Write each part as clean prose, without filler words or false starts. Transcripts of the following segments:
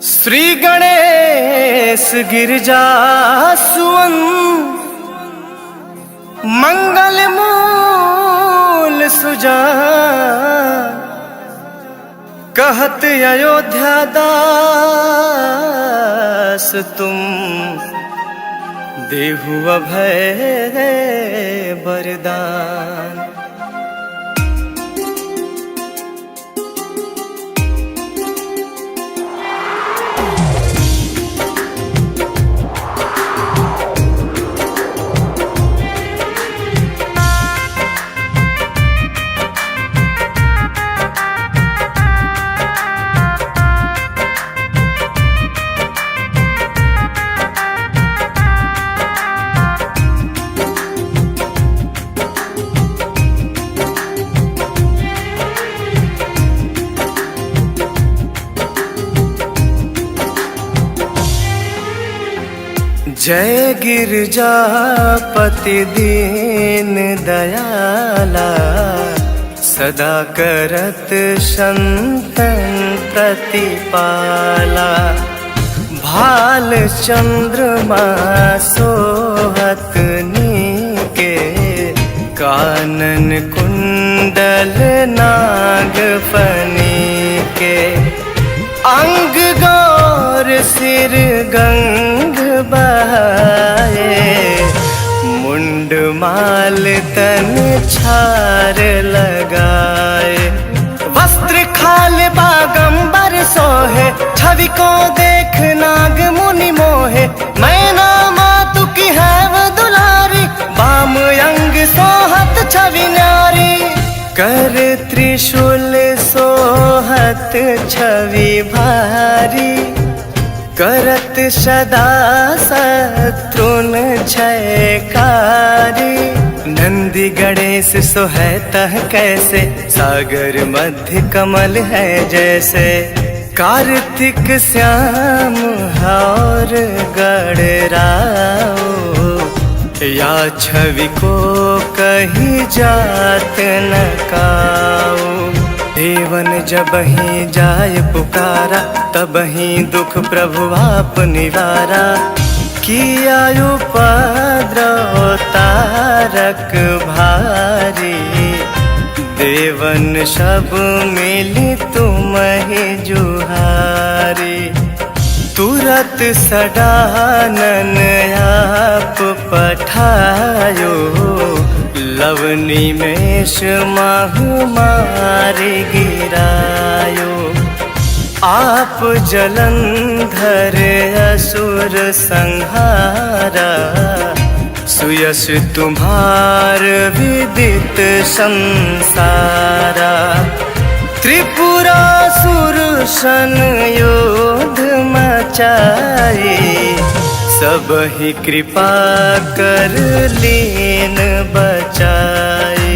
श्री गणेश गिरिजा सुवन मंगल मूल सुजान, कहत अयोध्या दास तुम देहु अभय वरदान। जय गिरजापति दीन दयाला, सदा करत संतन प्रतिपाला। भाल चंद्रमा सोहत नीके, कानन कुंडल नाग फनीके। अंग गौर सिर गंग बहाए, मुंड माल तन छार लगाए। वस्त्र खाल बागंबर सोहे, छवि को देख नाग मुनि मोहे। मैना मातु की है वो दुलारी, बाम अंग सोहत छवि न्यारी। कर त्रिशूल सोहत छवि भारी, करत सदा शत्रुन जयकारी। नंदी गणेश सोहतः कैसे, सागर मध्य कमल है जैसे। कार्तिक श्याम और गणराओ, या छवि को कहीं जात न काओ। देवन जब ही जाय पुकारा, तब ही दुख प्रभु आप निवारा। किया उपद्रव तारक भारी, देवन सब मिली तुम ही जुहारी। तुरत सडानन आप पठायो, लवनी मेष माहु मारि गिरायो। आप जलंधर असुर संहारा, सुयश तुम्हार विदित संसारा। त्रिपुरासुर सन योध मचाए, सब ही कृपा कर लीन बचाए।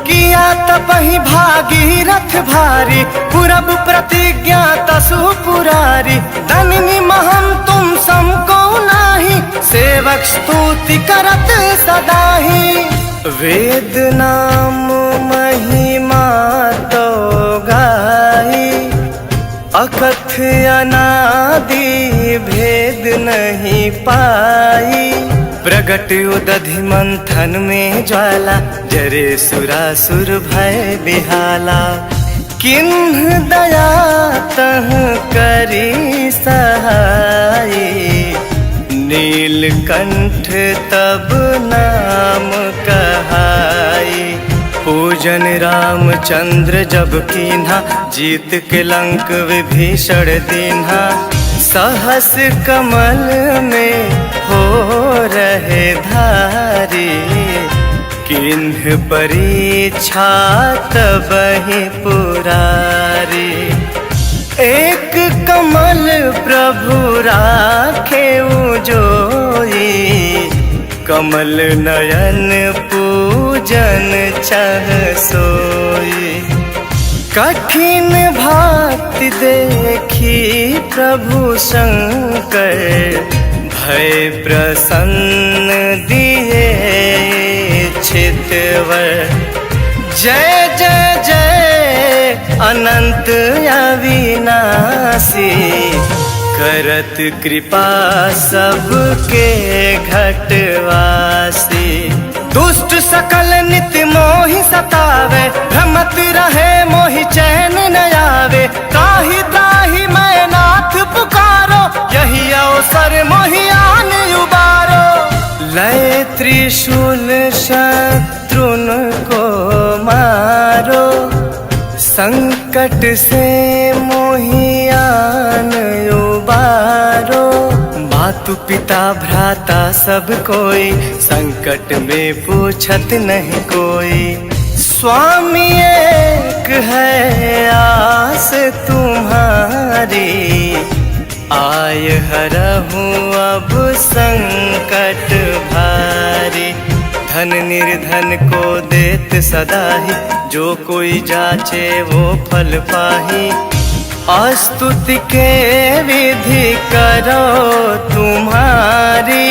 किया तपहि भागीरथ भारी, पुरब प्रतिज्ञा तसु पुरारी। धननि महम तुम समको नाही, सेवक स्तुति करत सदाहि। वेद नाम महिमा तो गाई, अकथ अनादि भेद नहीं पाई। प्रगट उदधि मंथन में ज्वाला, जरे सुरासुर भय बिहाला। किन्ह दया तह करी सहाई, नीलकंठ तब नाम कहाई। पूजन रामचंद्र जब कीन्हा, जीत के लंक विभीषण दीन्हा। सहस कमल में हो रहे धारी, किन्ह परीक्षा तब ही पुरारी। एक कमल प्रभु राखे जोई, कमल नयन पूजन चह सोई। कठिन भक्ति देखी प्रभु शंकर, भय प्रसन्न दिए चितवर। जय जय जय अनंत अविनाशी, करत कृपा सबके घटवासी। दुष्ट सकल नित्य मोहि सतावे, भ्रमत रहे मोहि चैन न आवे। ताहि ताहि मैं नाथ पुकारो, यही अवसर मोहि आन उबारो। लय त्रिशूल शत्रुन को मारो, संकट से मोहि आन उबारो। मातु पिता भ्राता सब कोई, संकट में पूछत नहीं कोई। स्वामी एक है आस तुम्हारी, आय हरहूँ अब संकट भारी। धन निर्धन को देत सदा ही, जो कोई जाचे वो फल पाही। स्तुति के विधि करो तुम्हारी,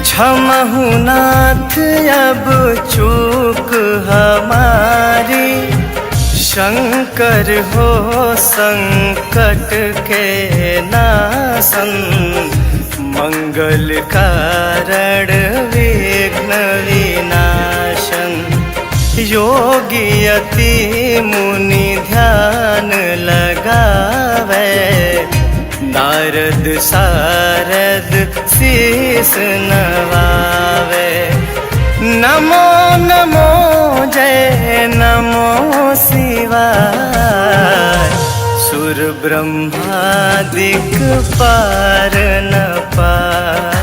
क्षमहु नाथ अब चूक हमारी। शंकर हो संकट के नाशन, मंगल कारण विघ्न विनाशन। योगी यति मुनि ध्यान लगावे, नारद सारद शीस नवावे। नमो नमो जय नमो शिवाय, सुर ब्रह्मादिक पार न पार।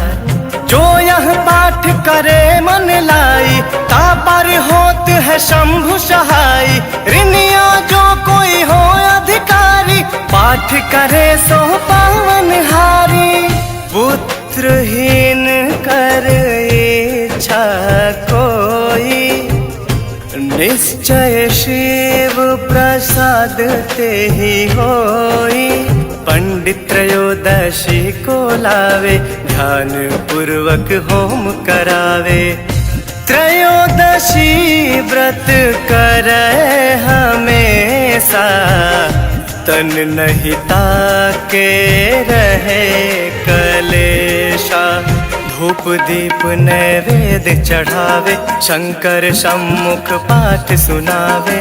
जो यह पाठ करे मन लाई, ता पर होत है शंभु सहाय। ऋणिया जो कोई हो अधिकारी, पाठ करे सो पावन हारी। पुत्रहीन कर इच्छा कोई, निश्चय शिव प्रसाद ते ही होई। पंडित त्रयोदशी को लावे, ध्यान पूर्वक होम करावे। त्रयोदशी व्रत करे हमेशा, तन नहीं ताके रहे कलेशा। धूप दीप नैवेद्य चढ़ावे, शंकर सम्मुख पाठ सुनावे।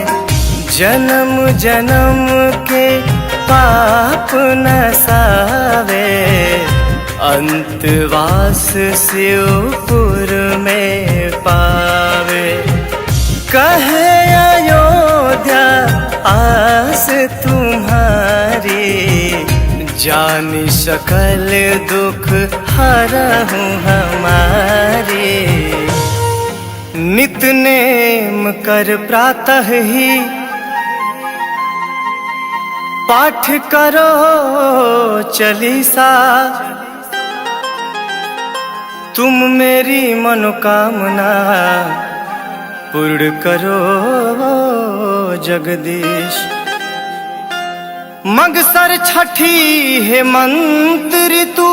जन्म जन्म के पाप नसावे, अंतवास शिवपुर में पावे। कहे अयोध्या आस तुम्हारी, जानी सकल दुख हरहूँ हमारी। नित नेम कर प्रातः ही, पाठ करो चालीसा। तुम मेरी मनोकामना पूर्ण करो जगदीश। मगसर छठी हेमंत ऋतु,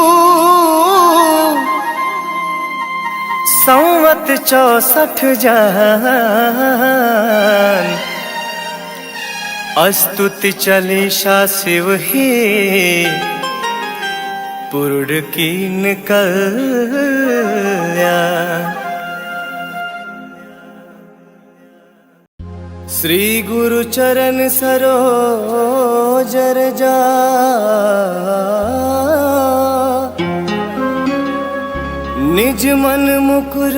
संवत 64 जान। स्तुति चालीसा शिव ही, पूर्ण कीन कल्याण। श्री गुरु चरण सरोज रज, निज मन मुकुर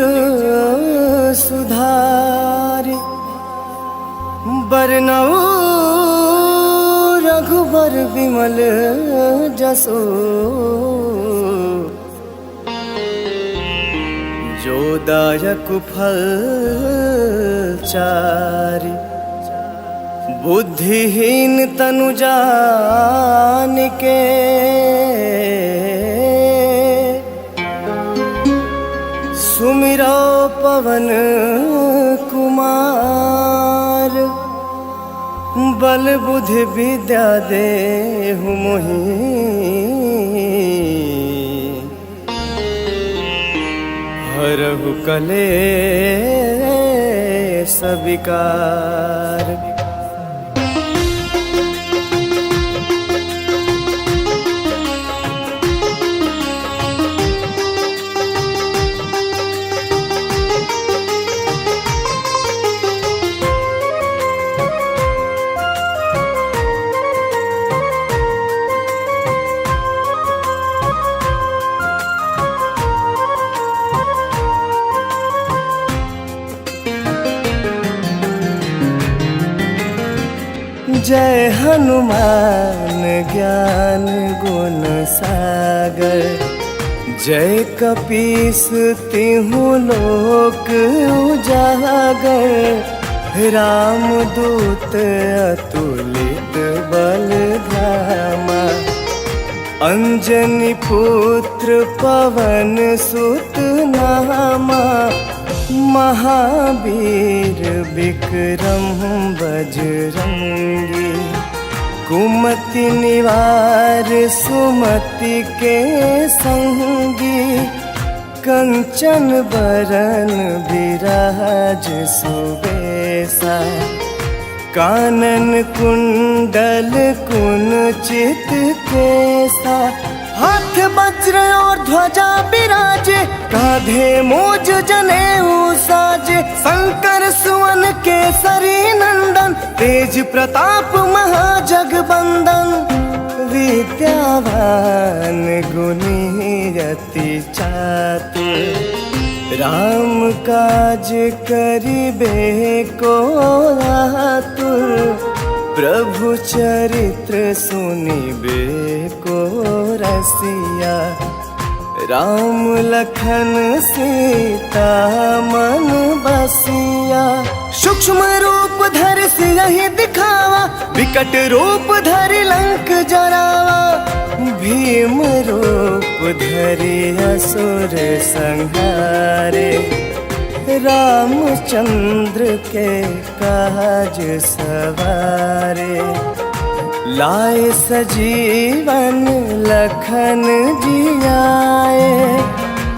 सुधारि। बरनऊ रघुबर विमल जसो, जो दायक फल चारि। बुद्धिहीन तनु जानिके, सुमिरो पवन कुमार। बल बुद्धि विद्या देहु मोहि, हरहु कलेश विकार। हनुमान ज्ञान गुण सागर, जय कपीस तिहु लोक उजागर, रामदूत अतुलित बल धामा, अंजनी पुत्र पवन सुत नामा, महावीर विक्रम बजरंगी, कुमति निवार सुमति के संगी, कंचन बरन विराज सुबेसा, कानन कुंडल कुंचित केसा, हाथ वज्र और ध्वजा बिराजे, कांधे मूज जनेऊ साजे, शंकर सुवन केसरी नंदन, तेज प्रताप महाजगबंदन, विद्यावान गुणी अति चातुर, राम काज करिबे को आतुर, प्रभु चरित्र सुनिबे को रसिया, राम लखन सीता मन बसिया, सूक्ष्म रूप धरि सियहि दिखावा, विकट रूप धरि लंक जरावा, भीम रूप धरि असुर संहारे, रामचंद्र के काज सवारे, लाए सजीवन लखन जियाए,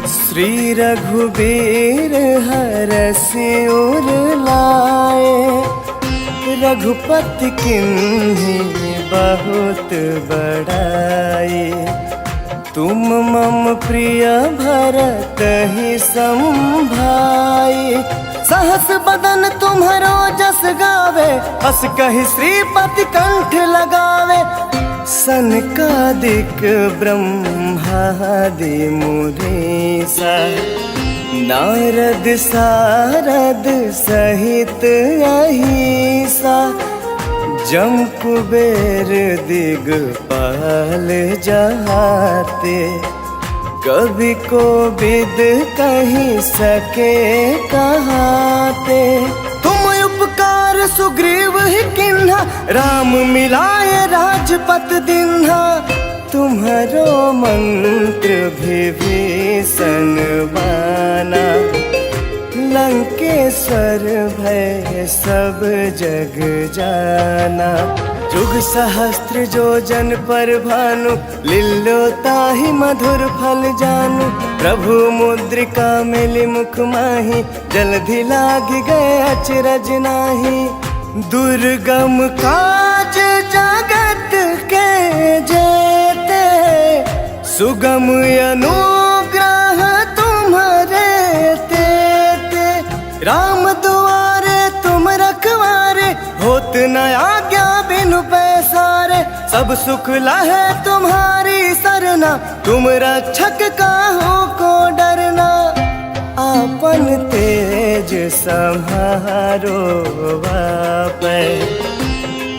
श्री रघुबीर हरषि उर लाए, रघुपति किन्हीं बहुत बड़ाई, तुम मम प्रिय भरत ही संभाई, सहस बदन तुम्हरो जस गावे, अस कहि श्रीपति कंठ लगावे, सनकादिक ब्रह्मादि मुनीसा, नारद सारद सहित अहिसा, जम कुबेर दिगपाल जहाते, कभी को विद कहीं सके कहाते, तुम उपकार सुग्रीव ही किन्हा, राम मिलाए राजपत दिन्हा, तुम्हारो मंत्र विभीषण माना, लंकेश्वर भय सब जग जाना, जुग सहस्त्र जो जन पर भानु, लील्यो ताहि मधुर फल जानू, प्रभु मुद्रिका मिली मुख माही, जलधि लागी गए अचरज नाही, दुर्गम काज जगत के जेते, सुगम अनुग्रह तुम्हारे तेते, राम दुआरे तुम रखवारे, होत न आज्ञा बिनु पैसारे, सब सुख लहे तुम्हारी सरना, तुम रक्षक काहू को डरना, आपन तेज सम्हारो बापै,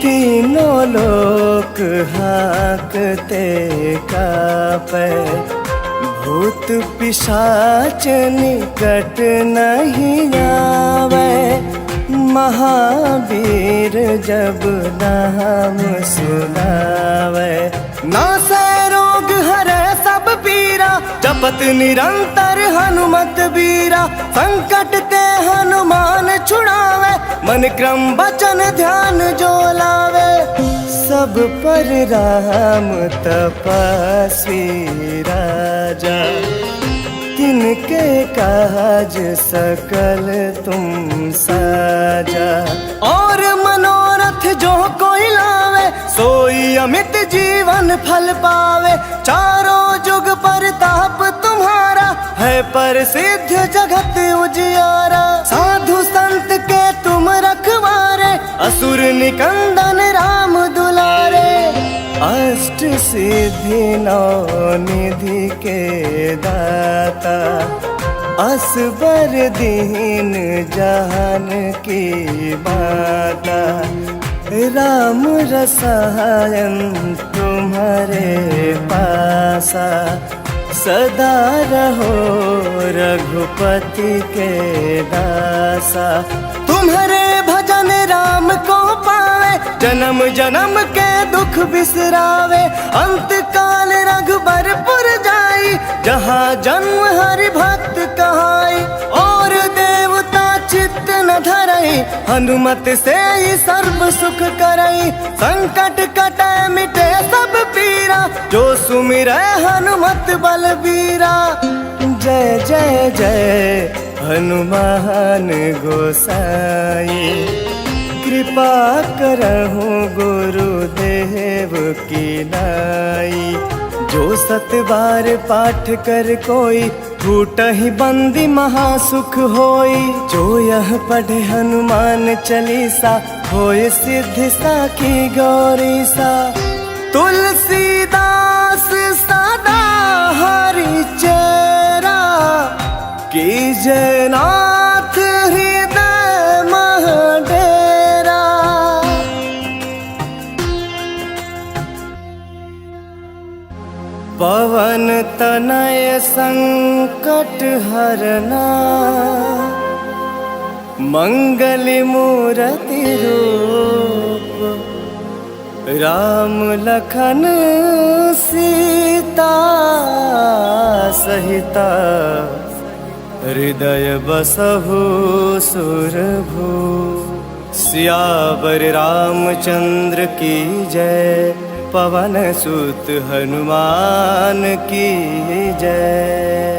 तीनों लोक हाकते कापै, भूत पिशाच निकट नहीं आवे, महावीर जब नाम सुनावे, नासै रोग हरै सब पीरा, जपत निरंतर हनुमत बीरा, संकट ते हनुमान छुड़ावे, मन क्रम वचन ध्यान जो लावे, सब पर राम तपस्वी राजा, तिनके काज सकल तुम साजा, और मनोरथ जो कोई लावे, सोई अमित जीवन फल पावे, चारों जुग परताप तुम्हारा, है प्रसिद्ध जगत उजियारा, साधु संत के तुम रखवारे, असुर निकंदन राम दुलारे, अष्ट सिद्धि नौ निधि के दाता, असबर दीन जान की माता, राम रसायन तुम्हारे पासा, सदा रहो रघुपति के दासा। तुम्हारे भजन राम को पावे, जन्म जन्म के दुख बिसरावे। अंत काल रघुबरपुर जाई, जहाँ जन्म हरि भक्त कहाई। और देवता चित्त न धरई, हनुमत से ही सर्व सुख करई। संकट कटे मिटे सब पीरा, जो सुमिरै हनुमत बलबीरा। जय जय जय हनुमान गोसाई, कृपा करहु गुरुदेव की नाई। जो 7 बार पाठ कर कोई, टूटहि बंदी महासुख होई। जो यह पढ़े हनुमान चालीसा, होय सिद्धि साखी गौरी सा। तुलसीदास सदा हरि चेरा, कीजय नाथ हृदय मह डेरा। पवन तनय संकट हरना, मंगल मूरति रूप। राम लखन सीता सहिता, हृदय बसहु सुरभु। सियावर रामचंद्र की जय, पवन सुत हनुमान की जय।